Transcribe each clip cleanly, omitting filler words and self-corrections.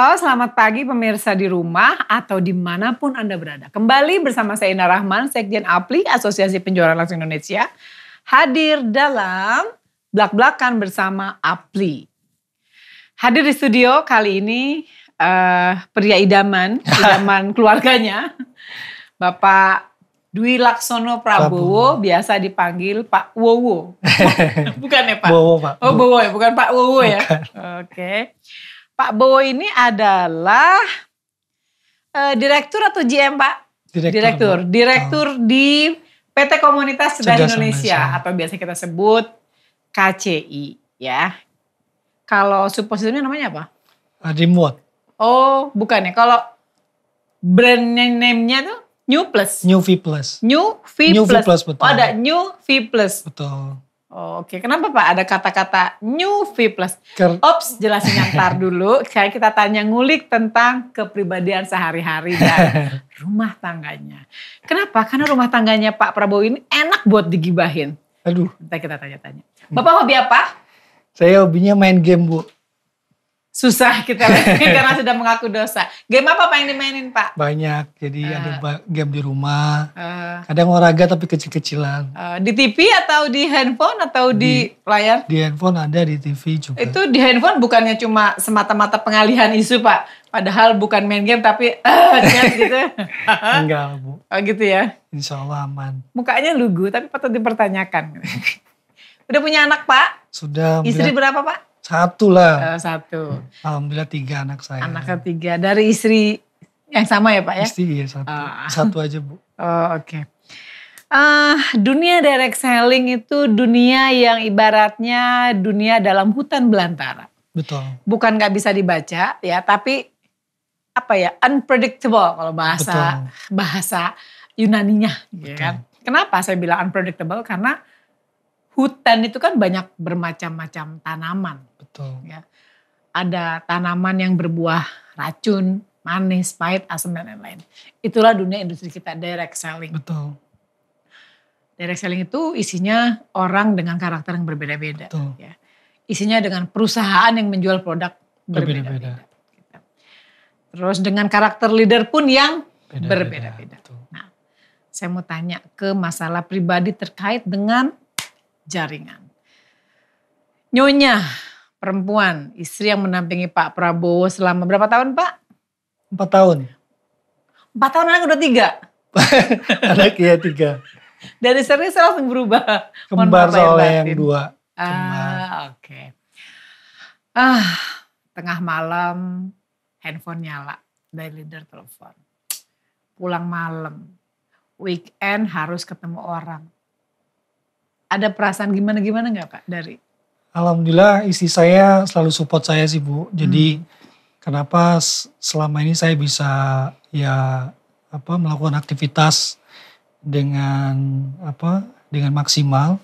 Halo, selamat pagi pemirsa di rumah atau dimanapun Anda berada. Kembali bersama saya Ina Rahman, Sekjen APLI, Asosiasi Penjualan Langsung Indonesia. Hadir dalam Blak-Blakan bersama APLI. Hadir di studio kali ini pria idaman keluarganya. Bapak Dwi Laksono Prabowo, biasa dipanggil Pak Wowo. Bukan ya Pak? Wowo Pak. Oh Wowo ya, bukan Pak Wowo ya? Oke. Pak Bowo ini adalah direktur atau GM Pak? Direktur di PT Komunitas Cerdas Indonesia atau biasa kita sebut KCI ya. Kalau suppository namanya apa? Remote. Oh bukan ya, kalau brand name-nya tuh New Plus. New V Plus. New V Plus, betul. Oh ada New V Plus. Betul. Oh, oke. Kenapa Pak ada kata-kata New V Plus? Ops, jelasin yang ntar dulu. Kayak kita tanya ngulik tentang kepribadian sehari-hari dan rumah tangganya. Kenapa? Karena rumah tangganya Pak Prabowo ini enak buat digibahin. Aduh. Nanti kita tanya-tanya. Bapak hobi apa? Saya hobinya main game Bu. Susah kita karena sudah mengaku dosa. Game apa Pak yang dimainin Pak? Banyak. Jadi ada game di rumah. Kadang olahraga tapi kecil-kecilan. Di TV atau di handphone atau di layar? Di handphone ada, di TV juga. Itu di handphone bukannya cuma semata-mata pengalihan isu Pak? Padahal bukan main game tapi chat gitu. Enggak Bu. Oh gitu ya? Insya Allah aman. Mukanya lugu tapi patut dipertanyakan. Udah punya anak Pak? Sudah. Istri berapa Pak? Satu lah. Satu. Alhamdulillah 3 anak saya. Anak ketiga. Dari istri yang sama ya Pak ya? Istri ya satu. Satu aja Bu. Oh oke. Dunia direct selling itu dunia yang ibaratnya dunia dalam hutan belantara. Betul. Bukan gak bisa dibaca ya, tapi apa ya, unpredictable kalau bahasa Yunaninya. Ya kan? Kenapa saya bilang unpredictable? Karena hutan itu kan banyak bermacam-macam tanaman. Betul. Ya. Ada tanaman yang berbuah racun, manis, pahit, asam dan lain-lain. Itulah dunia industri kita, direct selling. Betul. Direct selling itu isinya orang dengan karakter yang berbeda-beda. Ya. Isinya dengan perusahaan yang menjual produk berbeda-beda. Terus dengan karakter leader pun yang berbeda-beda. Nah, saya mau tanya ke masalah pribadi terkait dengan jaringan. Nyonya perempuan, istri yang mendampingi Pak Prabowo selama berapa tahun Pak? 4 tahun. 4 tahun anak udah 3? Anak ya 3. Dari serius langsung berubah. Kembar soalnya yang 2. Oke. Tengah malam handphone nyala. Dari leader telepon. Pulang malam. Weekend harus ketemu orang. Ada perasaan gimana-gimana gak Pak dari? Alhamdulillah istri saya selalu support saya sih Bu. Jadi kenapa selama ini saya bisa melakukan aktivitas dengan maksimal.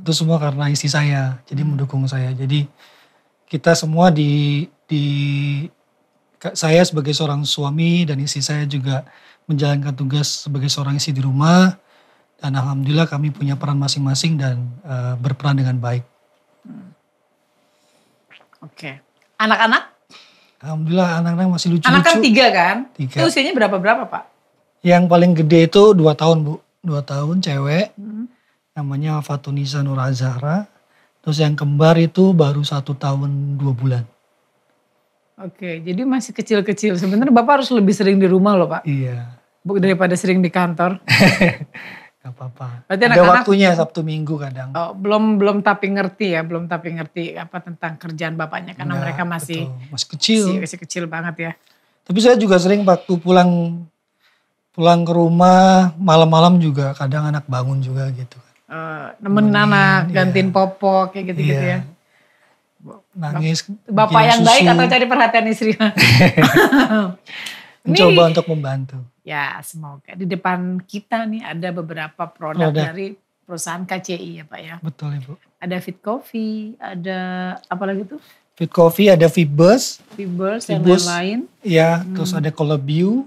Itu semua karena istri saya. Jadi mendukung saya. Jadi kita semua saya sebagai seorang suami dan istri saya juga menjalankan tugas sebagai seorang istri di rumah. Dan alhamdulillah kami punya peran masing-masing dan berperan dengan baik. Oke. Anak-anak? Alhamdulillah anak-anak masih lucu-lucu. Anak kan 3 kan? 3. Itu usianya berapa Pak? Yang paling gede itu 2 tahun Bu. 2 tahun cewek. Namanya Fatunisa Nur Azhara. Terus yang kembar itu baru 1 tahun 2 bulan. Oke, jadi masih kecil-kecil. Sebenarnya Bapak harus lebih sering di rumah loh Pak. Iya. Daripada sering di kantor. Gak apa-apa. Ada waktunya Sabtu Minggu kadang. Oh, belum tapi ngerti apa tentang kerjaan bapaknya karena mereka masih kecil. Masih kecil banget ya. Tapi saya juga sering waktu pulang ke rumah malam-malam juga kadang anak bangun juga gitu. Nemenin anak, gantiin popok kayak gitu-gitu ya. Nangis. Bapak yang susu. Baik atau cari perhatian istri? Mencoba untuk membantu. Ya semoga di depan kita nih ada beberapa produk dari perusahaan KCI ya Pak ya. Betul Ibu. Ada Fit Coffee, ada apa lagi tuh? Fit Coffee, ada Fibers dan lain-lain. Ya, terus ada Colebiu.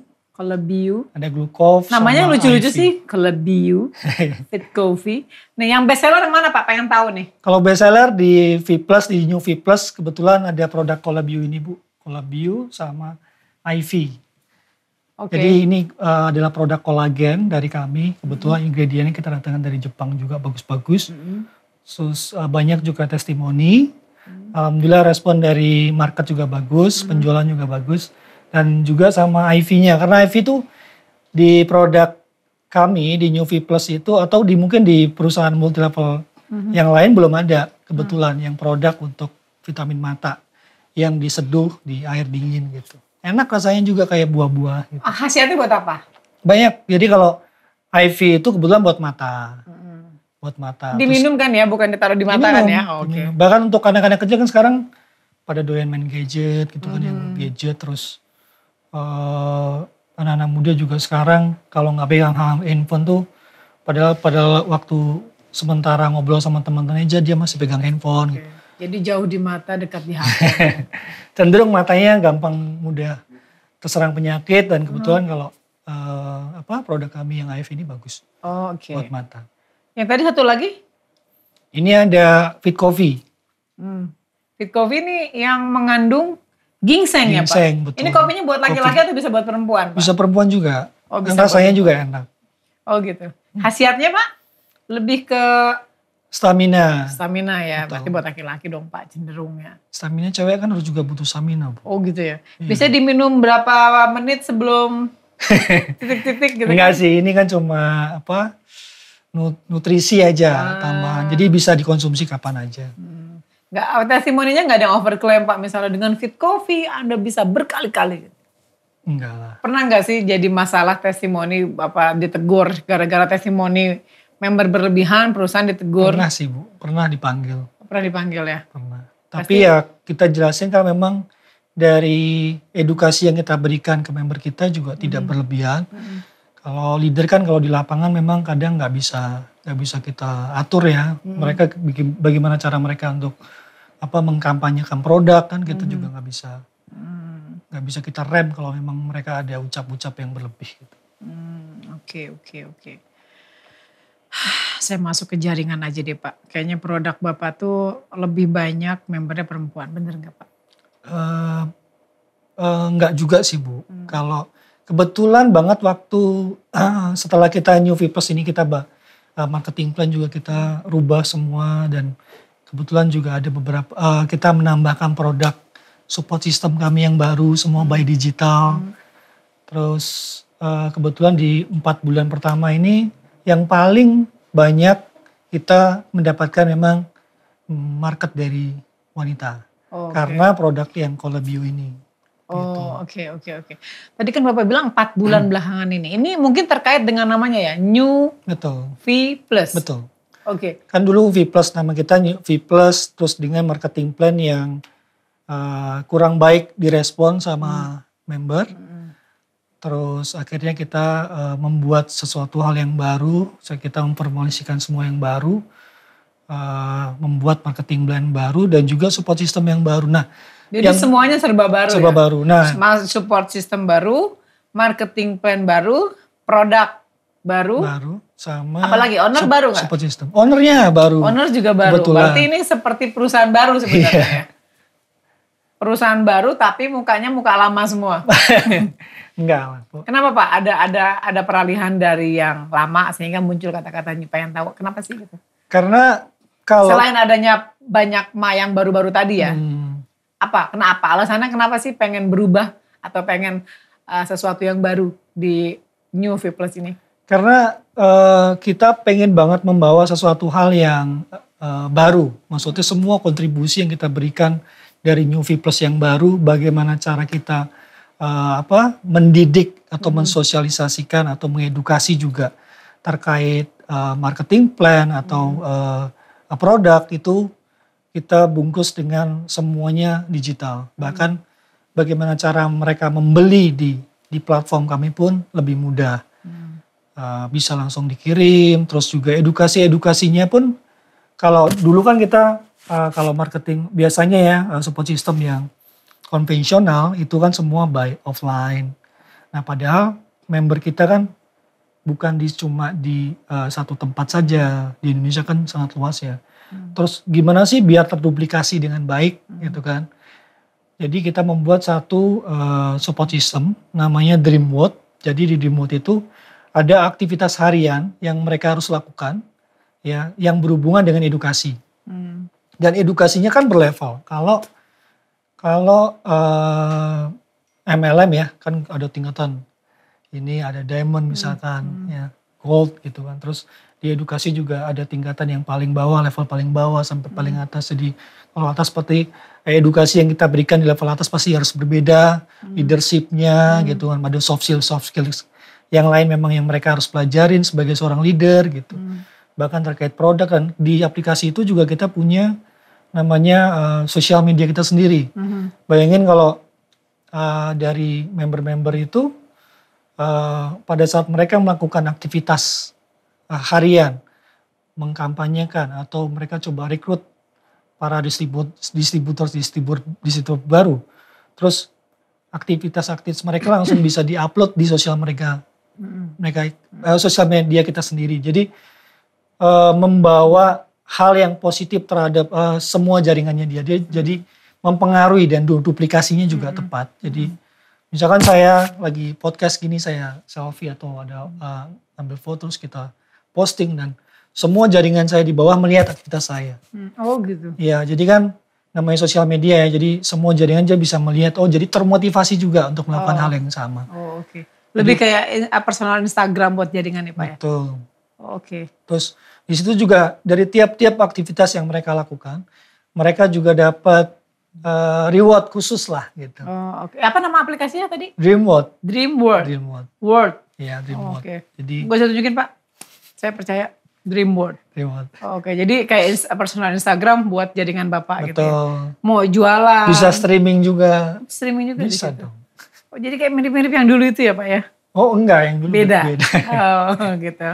Ada Glucov. Namanya lucu-lucu sih, Colebiu, Fit Coffee. Nah yang best seller yang mana Pak? Pengen tahu nih. Kalau best seller di V Plus, di New V Plus kebetulan ada produk Colebiu ini Bu. Collabio sama IV. Oke. Jadi ini adalah produk kolagen dari kami. Kebetulan ingredientnya kita datangkan dari Jepang juga bagus-bagus. Terus banyak juga testimoni. Alhamdulillah respon dari market juga bagus, penjualan juga bagus. Dan juga sama IV-nya. Karena IV itu di produk kami, di New V Plus itu, atau mungkin di perusahaan multi level yang lain belum ada. Kebetulan yang produk untuk vitamin mata yang diseduh di air dingin gitu. Enak rasanya juga kayak buah-buah gitu. Khasiatnya buat apa? Banyak. Jadi kalau IV itu kebetulan buat mata. Buat mata. Diminum kan ya, bukan ditaruh di mata kan ya? Oke. Bahkan untuk anak-anak kecil kan sekarang pada doyan main gadget gitu kan, yang gadget. Terus anak-anak muda juga sekarang kalau nggak pegang handphone tuh, padahal pada waktu sementara ngobrol sama teman-temannya aja dia masih pegang handphone gitu. Jadi jauh di mata, dekat di hati. Cenderung matanya gampang mudah terserang penyakit, dan kebetulan kalau produk kami yang IV ini bagus buat mata. Yang tadi satu lagi? Ini ada Fit Coffee. Fit Coffee ini yang mengandung ginseng ya Pak? Ginseng, betul. Ini kopinya buat laki-laki atau bisa buat perempuan Pak? Bisa perempuan juga. Bisa rasanya juga enak. Oh gitu. Khasiatnya Pak? Lebih ke Stamina ya, berarti buat laki-laki dong Pak cenderungnya. Stamina cewek kan harus juga butuh stamina. Bu. Oh gitu ya. Bisa diminum berapa menit sebelum titik-titik gitu? Enggak sih, ini kan cuma nutrisi aja tambahan. Jadi bisa dikonsumsi kapan aja. Testimoninya nggak ada yang overclaim Pak, misalnya dengan Fit Coffee Anda bisa berkali-kali. Enggak lah. Pernah nggak sih jadi masalah testimoni ditegur gara-gara testimoni member berlebihan, perusahaan ditegur? Pernah sih Bu, pernah dipanggil. Pernah dipanggil ya? Pernah. Tapi ya kita jelasin kan memang dari edukasi yang kita berikan ke member kita juga tidak berlebihan. Kalau leader kan kalau di lapangan memang kadang nggak bisa kita atur ya. Mereka bagaimana cara mereka untuk mengkampanyekan produk kan kita juga nggak bisa kita rem kalau memang mereka ada ucap-ucap yang berlebih. Gitu. Oke. Saya masuk ke jaringan aja deh Pak. Kayaknya produk Bapak tuh lebih banyak membernya perempuan, bener nggak Pak? Nggak juga sih Bu. Kalau kebetulan banget waktu setelah kita New V Plus ini kita marketing plan juga kita rubah semua, dan kebetulan juga ada beberapa kita menambahkan produk support system kami yang baru semua by digital. Terus kebetulan di 4 bulan pertama ini yang paling banyak kita mendapatkan memang market dari wanita. Karena produk yang Collabio ini. Oke. Tadi kan Bapak bilang 4 bulan belakangan ini. Ini mungkin terkait dengan namanya ya, New V Plus. Betul. Oke. Kan dulu V Plus nama kita New V Plus, terus dengan marketing plan yang kurang baik direspon sama member. Terus akhirnya kita membuat sesuatu hal yang baru, kita mempromosikan semua yang baru, membuat marketing plan baru dan juga support system yang baru. Nah, jadi semuanya serba baru. Serba baru. Nah, support system baru, marketing plan baru, produk baru. Sama. Apalagi owner baru nggak? Support system. Ownernya baru. Owner juga baru. Kebetulan. Berarti ini seperti perusahaan baru sebenarnya ya. Perusahaan baru tapi mukanya muka lama semua. Enggak lah. Kenapa Pak? Ada peralihan dari yang lama sehingga muncul kata-kata pengen tahu. Kenapa sih gitu? Karena kalau selain adanya banyak yang baru-baru tadi ya. Kenapa? Alasannya kenapa sih pengen berubah atau pengen sesuatu yang baru di New V Plus ini? Karena kita pengen banget membawa sesuatu hal yang baru. Maksudnya semua kontribusi yang kita berikan dari New V Plus yang baru, bagaimana cara kita mendidik atau mensosialisasikan atau mengedukasi juga terkait marketing plan atau produk itu kita bungkus dengan semuanya digital. Bahkan bagaimana cara mereka membeli di platform kami pun lebih mudah. Bisa langsung dikirim, terus juga edukasinya pun kalau dulu kan kita kalau marketing biasanya ya support system yang konvensional itu kan semua by offline. Nah padahal member kita kan bukan cuma di satu tempat saja, di Indonesia kan sangat luas ya. Terus gimana sih biar terduplikasi dengan baik gitu kan. Jadi kita membuat satu support system namanya Dream Mode. Jadi di Dream Mode itu ada aktivitas harian yang mereka harus lakukan ya, yang berhubungan dengan edukasi. Dan edukasinya kan berlevel. Kalau MLM ya kan ada tingkatan. Ini ada diamond misalkan ya, gold gitu kan. Terus di edukasi juga ada tingkatan yang paling bawah, level paling bawah sampai paling atas. Jadi kalau atas seperti edukasi yang kita berikan di level atas pasti harus berbeda, leadershipnya gitu kan, ada soft skills yang lain memang yang mereka harus pelajarin sebagai seorang leader gitu. Bahkan terkait produk kan di aplikasi itu juga kita punya namanya sosial media kita sendiri. Bayangin kalau dari member-member itu pada saat mereka melakukan aktivitas harian, mengkampanyekan atau mereka coba rekrut para distributor baru. Terus aktivitas mereka langsung bisa diupload di sosial sosial media kita sendiri. Jadi membawa hal yang positif terhadap semua jaringannya dia. Jadi mempengaruhi dan duplikasinya juga tepat. Jadi misalkan saya lagi podcast gini, saya selfie atau ada ambil foto terus kita posting dan semua jaringan saya di bawah melihat aktivitas saya. Oh gitu. Ya, jadi kan namanya sosial media ya, jadi semua jaringan aja bisa melihat, jadi termotivasi juga untuk melakukan hal yang sama. Oh oke. Lebih kayak personal Instagram buat jaringan ya Pak ya? Betul. Oh, oke. Terus di situ juga dari tiap-tiap aktivitas yang mereka lakukan, mereka juga dapat reward khusus lah gitu. Oh oke. Apa nama aplikasinya tadi? Dream World. Dream World. Dream World. World. Iya, Dream World. Oke. Jadi gue bisa tunjukin Pak. Saya percaya Dream World. Dream World. Oke, jadi kayak personal Instagram buat jaringan Bapak gitu ya. Betul. Mau jualan. Bisa streaming juga. Streaming juga Bisa di situ. dong. Oh, jadi kayak mirip-mirip yang dulu itu ya Pak ya? Oh enggak, yang dulu Beda. beda. Oh gitu.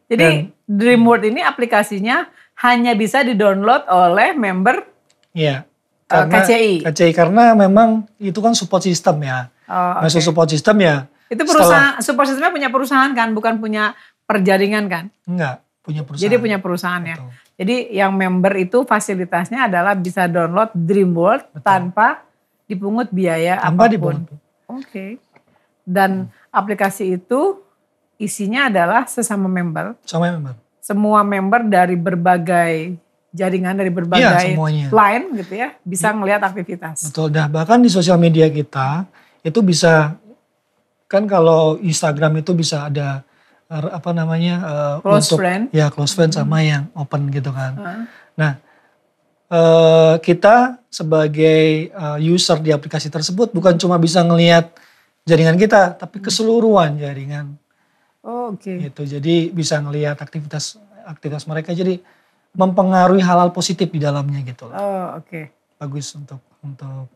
Jadi Dream World ini aplikasinya hanya bisa di-download oleh member Iya. Karena KCI. karena memang itu kan support system ya. Oh, Masuk support system ya. itu perusahaan, support systemnya punya perusahaan kan, bukan punya perjaringan kan? Enggak, punya perusahaan. Jadi punya perusahaan ya. Betul. Jadi yang member itu fasilitasnya adalah bisa download Dream World tanpa dipungut biaya Tanpa apapun. dipungut. Oke. Dan aplikasi itu isinya adalah sesama member. Sama member. Semua member dari berbagai jaringan, dari berbagai semuanya. line gitu ya, bisa ngelihat aktivitas. Betul, bahkan di sosial media kita itu bisa, kan kalau Instagram itu bisa ada Close friend. Ya close friend sama yang open gitu kan. Nah kita sebagai user di aplikasi tersebut bukan cuma bisa ngelihat jaringan kita, tapi keseluruhan jaringan. Oh, oke. Gitu, jadi bisa ngelihat aktivitas mereka, jadi mempengaruhi hal-hal positif di dalamnya gitu loh. Oh, oke. Bagus untuk.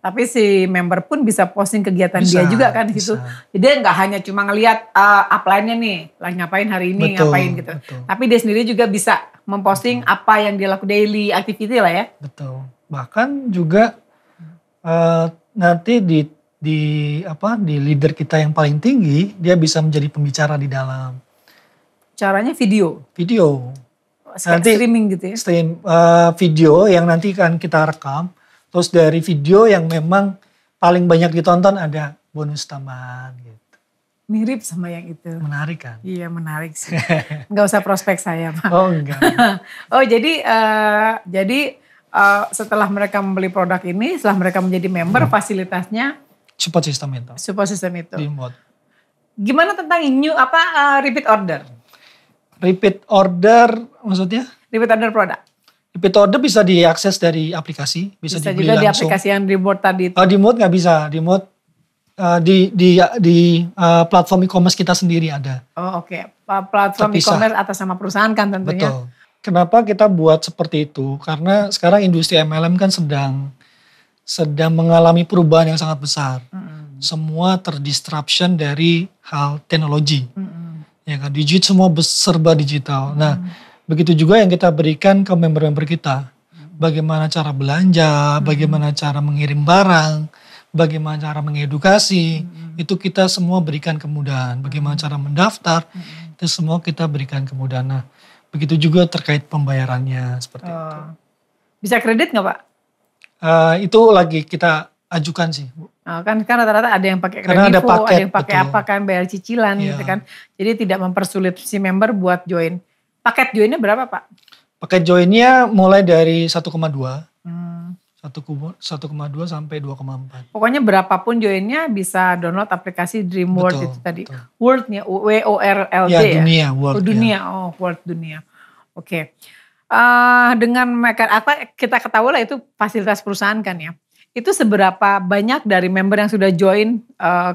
Tapi si member pun bisa posting kegiatan Bisa, dia juga kan di situ. bisa. Jadi dia nggak hanya cuma ngelihat upline-nya nih, lagi ngapain hari ini, Betul, ngapain gitu. betul. Tapi dia sendiri juga bisa memposting apa yang dia lakukan, daily activity lah ya. Betul. Bahkan juga nanti di leader kita yang paling tinggi, dia bisa menjadi pembicara di dalam. Caranya video. Nanti Streaming gitu ya. Stream video yang nanti kan kita rekam. Terus dari video yang memang paling banyak ditonton ada bonus tambahan gitu. Mirip sama yang itu. Menarik kan? Iya menarik sih. Nggak usah prospek saya Pak. Oh enggak. Oh jadi setelah mereka membeli produk ini, setelah mereka menjadi member, fasilitasnya Support system itu. support system itu. Remote. Gimana tentang repeat order? Repeat order maksudnya? Repeat order produk. Repeat order bisa diakses dari aplikasi, bisa dibeli juga langsung. di aplikasi yang reward tadi itu. Di mode nggak bisa, di mode di platform e-commerce kita sendiri ada. Oh oke. Platform Terpisah. e-commerce atas nama perusahaan kan tentunya. Betul. Kenapa kita buat seperti itu? Karena sekarang industri MLM kan sedang mengalami perubahan yang sangat besar. Semua terdisruption dari hal teknologi. Ya kan, semua serba digital. Nah, begitu juga yang kita berikan ke member-member kita. Bagaimana cara belanja, bagaimana cara mengirim barang, bagaimana cara mengedukasi, itu kita semua berikan kemudahan. Bagaimana cara mendaftar, itu semua kita berikan kemudahan. Nah, begitu juga terkait pembayarannya seperti itu. Bisa kredit nggak Pak? Itu lagi kita ajukan sih, Bu. Kan rata-rata ada yang pakai Karena ada kredivo, ada paket, yang pakai betul. apa kan, bayar cicilan Iya. gitu kan. Jadi tidak mempersulit si member buat join. Paket joinnya berapa Pak? Paket joinnya mulai dari 1,2. Hmm. 1,2 sampai 2,4. Pokoknya berapapun joinnya bisa download aplikasi Dream World Betul, itu tadi. betul. World-nya, W-O-R-L-D Ya, ya? dunia, world. Oh dunia, World dunia. Oke. Dengan apa kita ketahui lah itu fasilitas perusahaan kan ya. Itu seberapa banyak dari member yang sudah join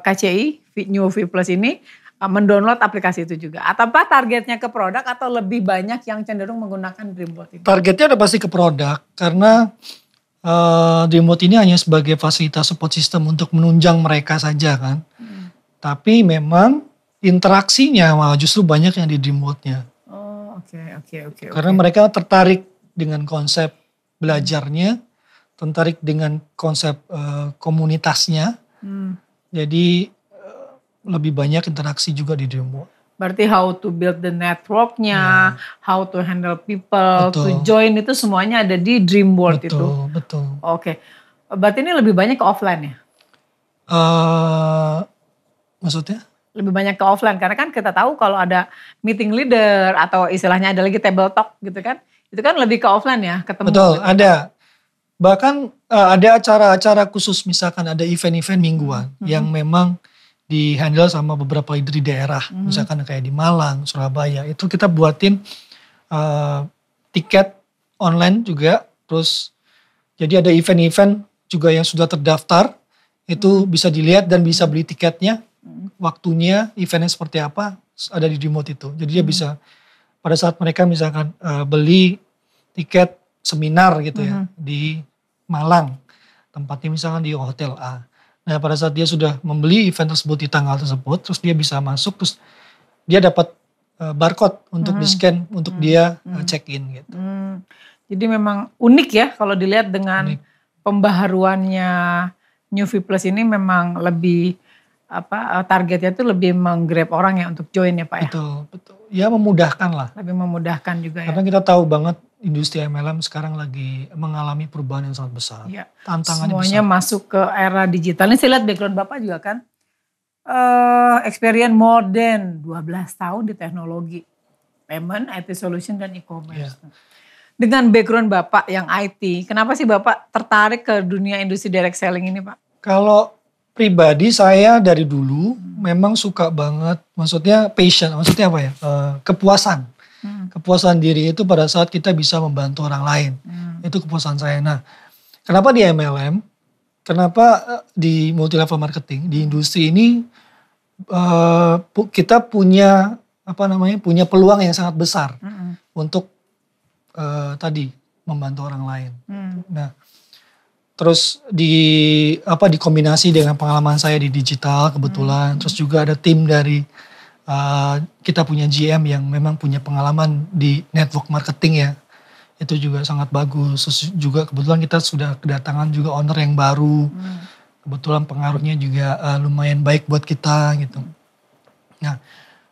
KCI, New V Plus ini mendownload aplikasi itu juga? Atau apa targetnya ke produk atau lebih banyak yang cenderung menggunakan Dream World ini? Targetnya udah pasti ke produk karena Dream World ini hanya sebagai fasilitas support system untuk menunjang mereka saja kan. Tapi memang interaksinya malah justru banyak yang di Dream World-nya. Oh, oke. Karena mereka tertarik dengan konsep belajarnya, tertarik dengan konsep komunitasnya. Jadi lebih banyak interaksi juga di Dream World. Berarti how to build the networknya, how to handle people, to join itu semuanya ada di Dream World itu. Betul. Oke. Berarti ini lebih banyak ke offline ya? Maksudnya? Lebih banyak ke offline karena kan kita tahu kalau ada meeting leader atau istilahnya ada lagi table talk gitu kan. Itu kan lebih ke offline ya, ketemu. Betul, gitu. Ada. Bahkan ada acara-acara khusus misalkan ada event-event mingguan yang memang di handle sama beberapa leader di daerah. Misalkan kayak di Malang, Surabaya. Itu kita buatin tiket online juga. Terus jadi ada event-event juga yang sudah terdaftar. Itu bisa dilihat dan bisa beli tiketnya. Waktunya, eventnya seperti apa ada di remote itu. Jadi dia bisa pada saat mereka misalkan beli tiket seminar gitu ya di Malang. Tempatnya misalkan di Hotel A. Nah pada saat dia sudah membeli event tersebut di tanggal tersebut, terus dia bisa masuk, terus dia dapat barcode untuk di-scan untuk dia check-in gitu. Jadi memang unik ya kalau dilihat dengan pembaharuannya New V Plus ini memang lebih targetnya itu lebih menggrab orang ya untuk join ya Pak ya. Betul. Ya memudahkan lah. Lebih memudahkan juga ya. Karena kita tahu banget industri MLM sekarang lagi mengalami perubahan yang sangat besar. Ya. Tantangannya semuanya besar. Masuk ke era digital. Ini saya lihat background Bapak juga kan. Experience more than 12 tahun di teknologi. Payment, IT solution dan e-commerce. Ya. Dengan background Bapak yang IT, kenapa sih Bapak tertarik ke dunia industri direct selling ini Pak? Kalau pribadi saya dari dulu memang suka banget, maksudnya passion, maksudnya apa ya, kepuasan. Kepuasan diri itu pada saat kita bisa membantu orang lain. Itu kepuasan saya. Nah, kenapa di MLM, kenapa di multi level marketing, di industri ini kita punya punya peluang yang sangat besar untuk tadi membantu orang lain. Nah, terus dikombinasi dengan pengalaman saya di digital kebetulan, terus juga ada tim dari kita punya GM yang memang punya pengalaman di network marketing ya, itu juga sangat bagus. Terus juga kebetulan kita sudah kedatangan juga owner yang baru, kebetulan pengaruhnya juga lumayan baik buat kita gitu. Nah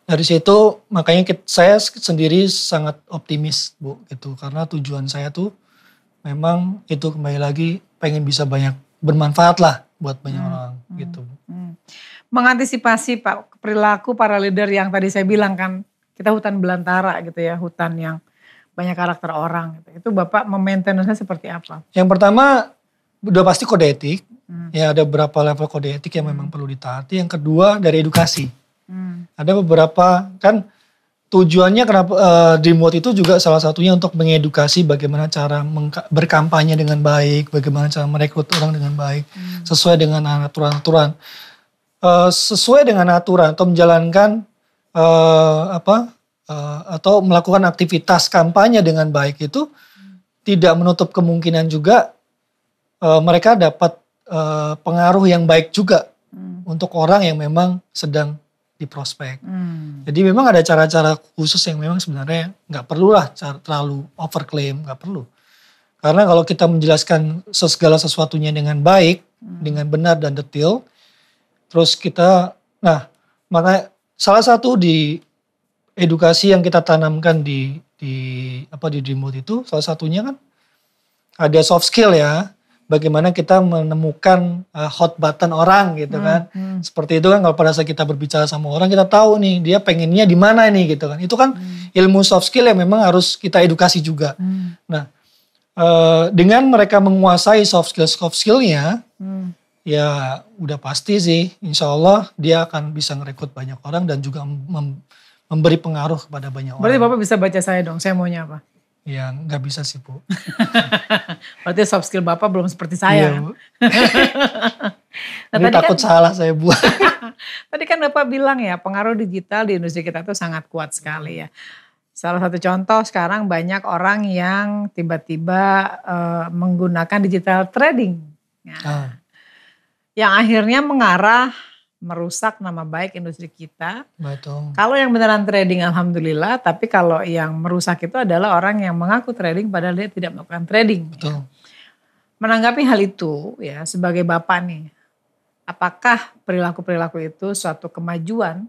dari situ makanya saya sendiri sangat optimis Bu gitu, karena tujuan saya tuh memang itu kembali lagi pengen bisa banyak bermanfaat lah buat banyak orang gitu. Mengantisipasi Pak perilaku para leader yang tadi saya bilang kan, kita hutan belantara gitu ya, hutan yang banyak karakter orang gitu. Itu Bapak memaintenance-nya seperti apa? Yang pertama udah pasti kode etik, ya ada beberapa level kode etik yang memang perlu ditaati. Yang kedua dari edukasi. Ada beberapa kan tujuannya kenapa Dream World itu juga salah satunya untuk mengedukasi bagaimana cara berkampanye dengan baik, bagaimana cara merekrut orang dengan baik, sesuai dengan aturan-aturan. Sesuai dengan aturan atau menjalankan atau melakukan aktivitas kampanye dengan baik itu tidak menutup kemungkinan juga mereka dapat pengaruh yang baik juga untuk orang yang memang sedang diprospek. Jadi memang ada cara-cara khusus yang memang sebenarnya nggak perlulah terlalu overclaim, nggak perlu. Karena kalau kita menjelaskan segala sesuatunya dengan baik, dengan benar dan detail, terus kita, makanya salah satu di edukasi yang kita tanamkan di Dream World itu salah satunya kan ada soft skill ya, bagaimana kita menemukan hot button orang gitu kan. Seperti itu kan kalau pada saat kita berbicara sama orang kita tahu nih dia pengennya di mana nih gitu kan. Itu kan ilmu soft skill yang memang harus kita edukasi juga. Nah, dengan mereka menguasai soft skillnya, ya udah pasti sih insya Allah dia akan bisa ngerekrut banyak orang dan juga memberi pengaruh kepada banyak orang. Berarti Bapak bisa baca saya dong, saya maunya apa? Ya nggak bisa sih Bu. Berarti soft skill Bapak belum seperti saya. Iya, Bu. Ini takut kan, salah saya Bu. Tadi kan Bapak bilang ya pengaruh digital di industri kita tuh sangat kuat sekali ya. Salah satu contoh sekarang banyak orang yang tiba-tiba menggunakan digital trading. Ya. Yang akhirnya mengarah merusak nama baik industri kita. Betul. Kalau yang beneran trading alhamdulillah, tapi kalau yang merusak itu adalah orang yang mengaku trading padahal dia tidak melakukan trading. Betul. Ya. Menanggapi hal itu ya sebagai Bapak nih, apakah perilaku-perilaku itu suatu kemajuan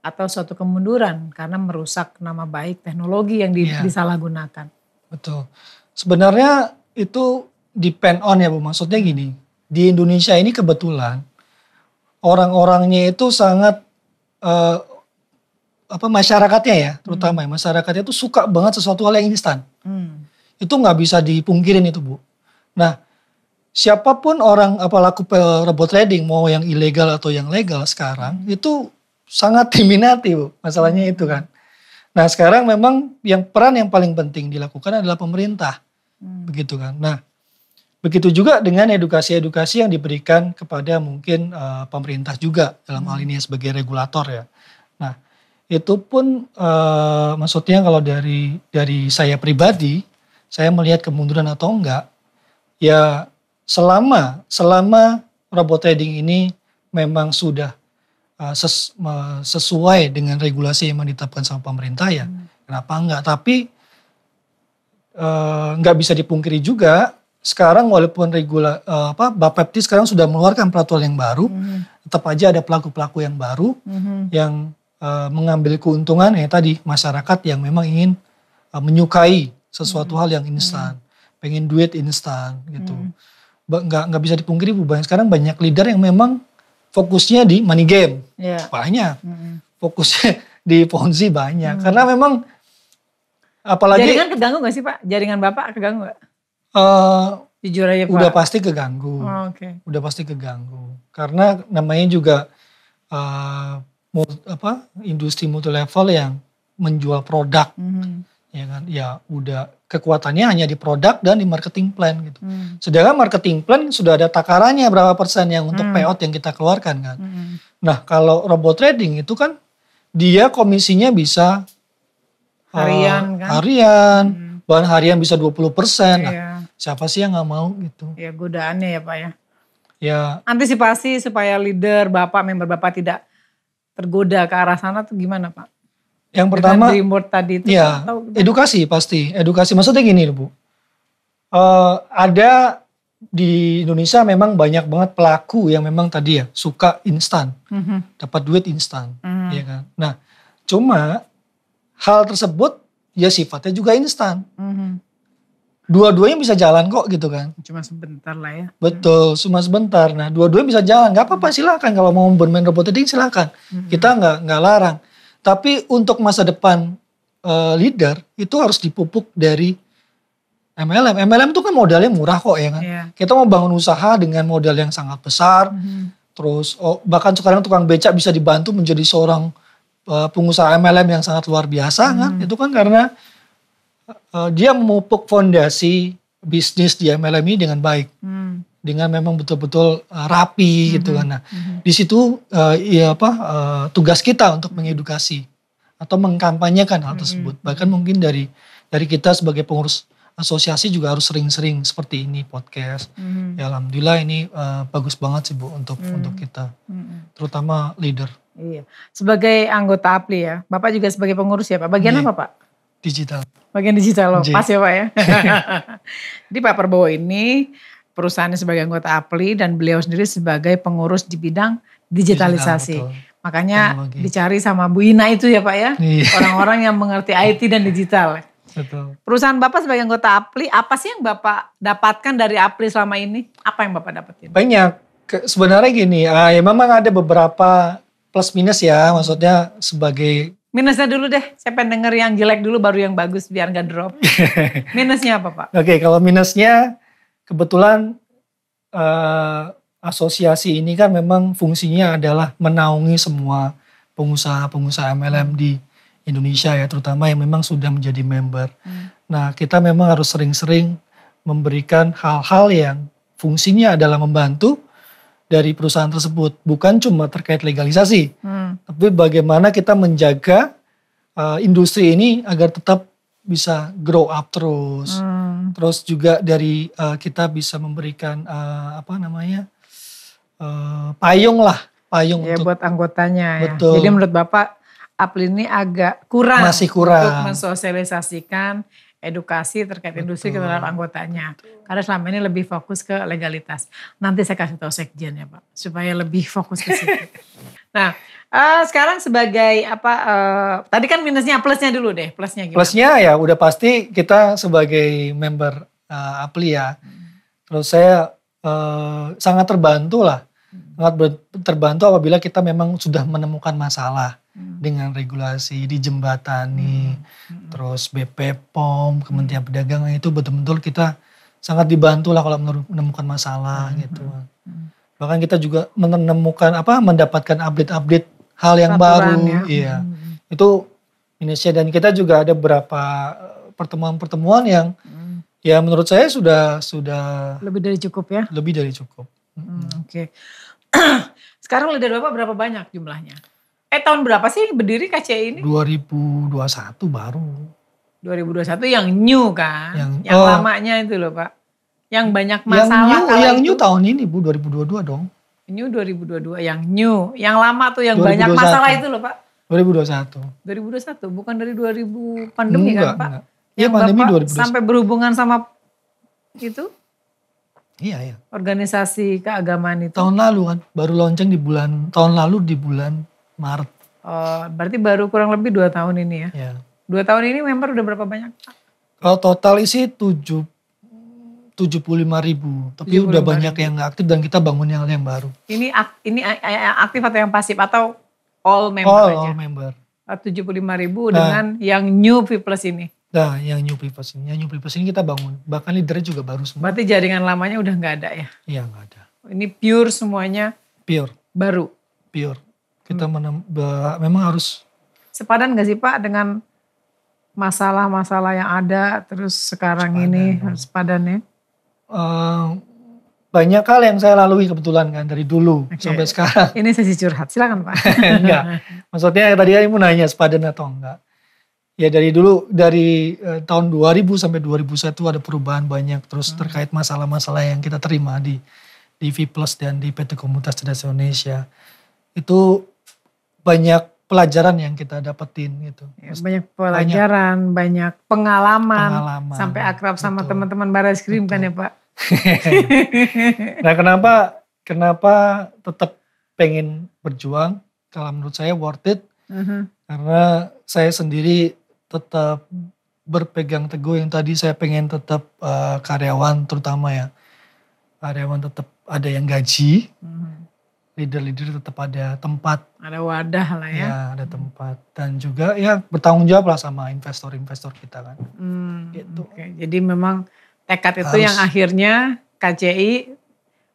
atau suatu kemunduran karena merusak nama baik teknologi yang disalahgunakan? Betul. Sebenarnya itu depend on ya Bu, maksudnya gini, di Indonesia ini kebetulan orang-orangnya itu sangat masyarakatnya ya, terutama masyarakatnya itu suka banget sesuatu hal yang instan. Itu nggak bisa dipungkirin itu Bu. Nah, siapapun orang pelaku robot trading mau yang ilegal atau yang legal sekarang itu sangat diminati Bu, masalahnya itu kan. Nah, sekarang memang peran yang paling penting dilakukan adalah pemerintah. Begitu kan. Nah, begitu juga dengan edukasi-edukasi yang diberikan kepada mungkin pemerintah juga dalam hal ini sebagai regulator ya. Nah, itu pun maksudnya kalau dari saya pribadi, saya melihat kemunduran atau enggak, ya selama robot trading ini memang sudah sesuai dengan regulasi yang ditetapkan sama pemerintah ya, kenapa enggak? Tapi enggak bisa dipungkiri juga. Sekarang walaupun Bapepti sekarang sudah mengeluarkan peraturan yang baru, tetap aja ada pelaku-pelaku yang baru yang mengambil keuntungan ya tadi masyarakat yang memang ingin menyukai sesuatu hal yang instan, pengen duit instan gitu. Nggak bisa dipungkiri Bu, sekarang banyak leader yang memang fokusnya di money game, banyak, fokusnya di Ponzi banyak, karena memang apalagi. Jaringan keganggu nggak sih Pak? Jaringan Bapak keganggu nggak? Jujur aja Pak. Udah pasti keganggu. Udah pasti keganggu. Karena namanya juga industri multi level yang menjual produk. Ya kan? Ya udah kekuatannya hanya di produk dan di marketing plan gitu. Sedangkan marketing plan sudah ada takarannya berapa persen yang untuk payout yang kita keluarkan kan. Nah, kalau robot trading itu kan dia komisinya bisa harian kan. Bahan harian bisa 20%. Nah, siapa sih yang gak mau gitu. Ya godaannya ya Pak ya. Ya. Antisipasi supaya leader Bapak, member Bapak tidak tergoda ke arah sana tuh gimana Pak? Yang pertama. Dengan tadi itu. Ya, edukasi pasti. Edukasi maksudnya gini Bu. Ada di Indonesia memang banyak banget pelaku yang memang tadi ya suka instan. Dapat duit instan. Ya kan. Nah, cuma hal tersebut ya sifatnya juga instan. Dua-duanya bisa jalan kok gitu kan. Cuma sebentar lah ya. Betul, cuma sebentar. Nah, dua-duanya bisa jalan. Gak apa-apa silakan kalau mau bermain robot trading silakan. Kita nggak larang. Tapi untuk masa depan leader itu harus dipupuk dari MLM. MLM itu kan modalnya murah kok ya kan. Kita mau bangun usaha dengan modal yang sangat besar. Terus bahkan sekarang tukang becak bisa dibantu menjadi seorang pengusaha MLM yang sangat luar biasa kan. Itu kan karena dia memupuk fondasi bisnis di MLM ini dengan baik. Dengan memang betul-betul rapi gitu kan. Nah, di situ tugas kita untuk mengedukasi atau mengkampanyekan hal tersebut. Bahkan mungkin dari kita sebagai pengurus asosiasi juga harus sering-sering seperti ini podcast. Ya alhamdulillah ini bagus banget sih Bu untuk kita. Terutama leader. Iya. Sebagai anggota APLI ya, Bapak juga sebagai pengurus ya Pak. Bagian apa Pak? Digital. Bagian digital loh, pas ya Pak ya. Jadi Pak Prabowo ini perusahaannya sebagai anggota APLI dan beliau sendiri sebagai pengurus di bidang digitalisasi. Makanya teknologi. Dicari sama Bu Ina itu ya Pak ya. Orang-orang yang mengerti IT dan digital. Betul. Perusahaan Bapak sebagai anggota APLI, apa sih yang Bapak dapatkan dari APLI selama ini? Apa yang Bapak dapetin? Banyak. Sebenarnya gini, ya memang ada beberapa plus minus ya. Maksudnya sebagai... Minusnya dulu deh, saya pengen denger yang jelek dulu baru yang bagus biar gak drop. Minusnya apa Pak? Oke, kalau minusnya kebetulan asosiasi ini kan memang fungsinya adalah menaungi semua pengusaha-pengusaha MLM di Indonesia ya, terutama yang memang sudah menjadi member. Nah, kita memang harus sering-sering memberikan hal-hal yang fungsinya adalah membantu dari perusahaan tersebut. Bukan cuma terkait legalisasi, tapi bagaimana kita menjaga industri ini agar tetap bisa grow up terus. Terus juga dari kita bisa memberikan payung Ya, untuk buat anggotanya. betul. Ya. Jadi menurut Bapak APLI ini agak kurang, Masih kurang untuk mensosialisasikan edukasi terkait industri ke dalam anggotanya. Karena selama ini lebih fokus ke legalitas. Nanti saya kasih tahu sekjen ya Pak, supaya lebih fokus ke situ. Nah, sekarang sebagai tadi kan minusnya, plusnya dulu deh, plusnya gimana? Plusnya ya udah pasti kita sebagai member APLI ya. Terus saya sangat terbantu lah. Sangat terbantu apabila kita memang sudah menemukan masalah dengan regulasi dijembatani, terus BP POM, Kementerian Perdagangan itu betul-betul kita sangat dibantu lah kalau menemukan masalah gitu. Bahkan kita juga mendapatkan update-update hal yang Peraturan, baru, iya. Itu Indonesia, dan kita juga ada beberapa pertemuan-pertemuan yang ya menurut saya sudah lebih dari cukup ya. Lebih dari cukup. Oke. Sekarang leader Bapak berapa banyak jumlahnya? Tahun berapa sih berdiri KCI ini? 2021 baru. 2021 yang new kan? Yang lamanya itu loh Pak. Yang banyak masalah. Yang new tahun ini Bu, 2022 dong. New 2022, yang new. Yang lama tuh yang 2021. Banyak masalah itu loh Pak. 2021. 2021, bukan dari 2000 pandemi kan Pak? Iya pandemi Bapak 2021. Sampai berhubungan sama itu? Iya. Organisasi keagamaan itu. Tahun lalu kan, baru launching tahun lalu di bulan Maret. Oh, berarti baru kurang lebih 2 tahun ini ya? Iya. 2 tahun ini member udah berapa banyak Pak? Kalau total isi 75.000, tapi udah banyak yang gak aktif dan kita bangun yang baru. Ini aktif atau yang pasif atau all member aja? All member. 75.000 dengan yang new Plus ini. Nah, yang new Plus ini kita bangun. Bahkan leadernya juga baru semua. Berarti jaringan lamanya udah gak ada ya? Iya gak ada. Ini pure semuanya? Pure. Baru? Pure. Kita memang harus. Sepadan gak sih Pak dengan masalah-masalah yang ada terus sekarang ini sepadan ya? Banyak hal yang saya lalui kebetulan kan dari dulu sampai sekarang. Ini sesi curhat, silakan Pak. Enggak, maksudnya tadi ibu nanya sepadan atau enggak. Ya dari dulu, dari tahun 2000 sampai 2001 ada perubahan banyak. Terus terkait masalah-masalah yang kita terima di V Plus dan di PT Komunitas Cerdas Indonesia. Itu banyak pelajaran yang kita dapetin gitu. Ya, banyak pelajaran, banyak pengalaman sampai akrab sama teman-teman Barreskrim kan ya Pak. Nah kenapa tetap pengen berjuang? Kalau menurut saya worth it. Karena saya sendiri tetap berpegang teguh yang tadi saya pengen tetap karyawan terutama ya. Karyawan tetap ada yang gaji. Leader-leader tetap ada tempat. Ada wadah lah ya. Ya ada tempat. Dan juga ya bertanggung jawab lah sama investor-investor kita kan. Gitu. Okay. Jadi memang tekad itu yang akhirnya KCI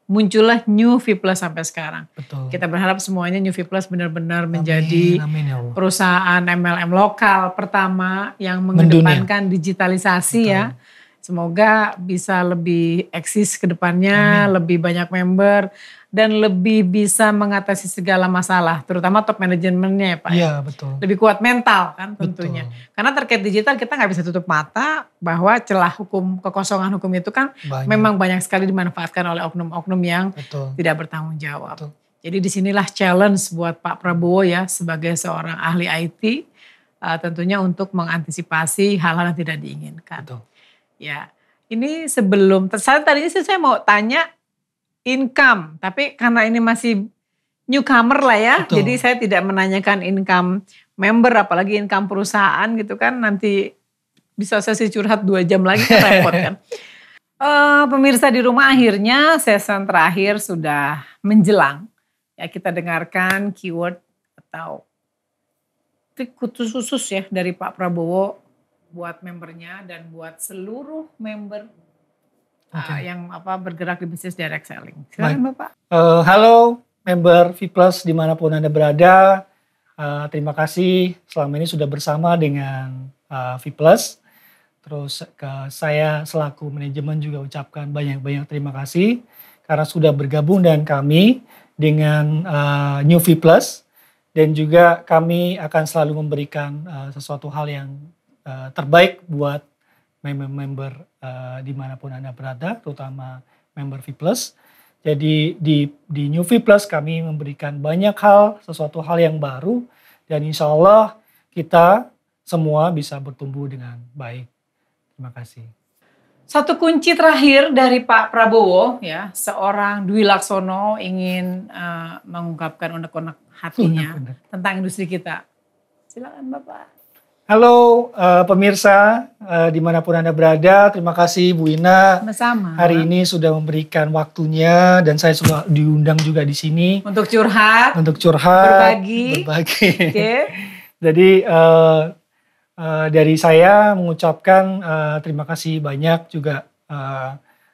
muncullah New V Plus sampai sekarang. Betul. Kita berharap semuanya New V Plus benar-benar menjadi perusahaan MLM lokal pertama yang mengedepankan digitalisasi. Betul. Ya. Semoga bisa lebih eksis ke depannya, lebih banyak member, dan lebih bisa mengatasi segala masalah, terutama top manajemennya ya Pak. Iya betul. Lebih kuat mental kan tentunya. Betul. Karena terkait digital kita nggak bisa tutup mata bahwa celah hukum, kekosongan hukum itu kan memang banyak sekali dimanfaatkan oleh oknum-oknum yang tidak bertanggung jawab. Betul. Jadi disinilah challenge buat Pak Prabowo ya sebagai seorang ahli IT, tentunya untuk mengantisipasi hal-hal yang tidak diinginkan. Betul. Ya, ini sebelum, tadinya saya mau tanya income, tapi karena ini masih newcomer lah ya, betul. Jadi saya tidak menanyakan income member, apalagi income perusahaan gitu kan, nanti bisa sesi curhat 2 jam lagi kan repot kan. Pemirsa di rumah, akhirnya season terakhir sudah menjelang. Ya, kita dengarkan keyword atau trik khusus ya dari Pak Prabowo buat membernya dan buat seluruh member yang bergerak di bisnis direct selling. Silakan Bapak. Halo member V Plus dimanapun Anda berada. Terima kasih selama ini sudah bersama dengan V Plus. Terus saya selaku manajemen juga ucapkan banyak-banyak terima kasih karena sudah bergabung dengan kami dengan New V Plus, dan juga kami akan selalu memberikan sesuatu hal yang terbaik buat member dimanapun Anda berada, terutama member V Plus. Jadi di New V Plus kami memberikan banyak hal, sesuatu hal yang baru, dan insya Allah kita semua bisa bertumbuh dengan baik. Terima kasih. Satu kunci terakhir dari Pak Prabowo ya, seorang Dwi Laksono ingin mengungkapkan unek-unek hatinya tentang industri kita. Silakan Bapak. Halo pemirsa dimanapun Anda berada, terima kasih Bu Ina. Sama. Hari ini sudah memberikan waktunya dan saya sudah diundang juga di sini. Untuk curhat. Berbagi. Okay. Jadi dari saya mengucapkan terima kasih banyak juga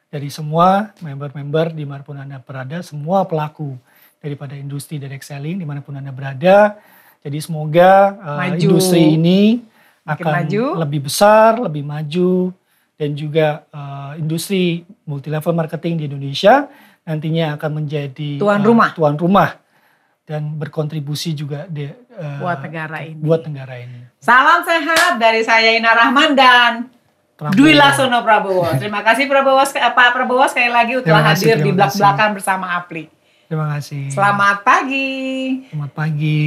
dari semua member-member dimanapun Anda berada, semua pelaku daripada industri direct selling dimanapun Anda berada. Jadi semoga industri ini akan lebih besar, lebih maju, dan juga industri multi level marketing di Indonesia nantinya akan menjadi tuan rumah dan berkontribusi juga buat negara ini. Salam sehat dari saya Ina Rahman dan Dwi Laksono Prabowo. Terima kasih Pak Prabowo sekali lagi telah hadir di belak-belakan bersama Apli. Terima kasih. Selamat pagi. Selamat pagi.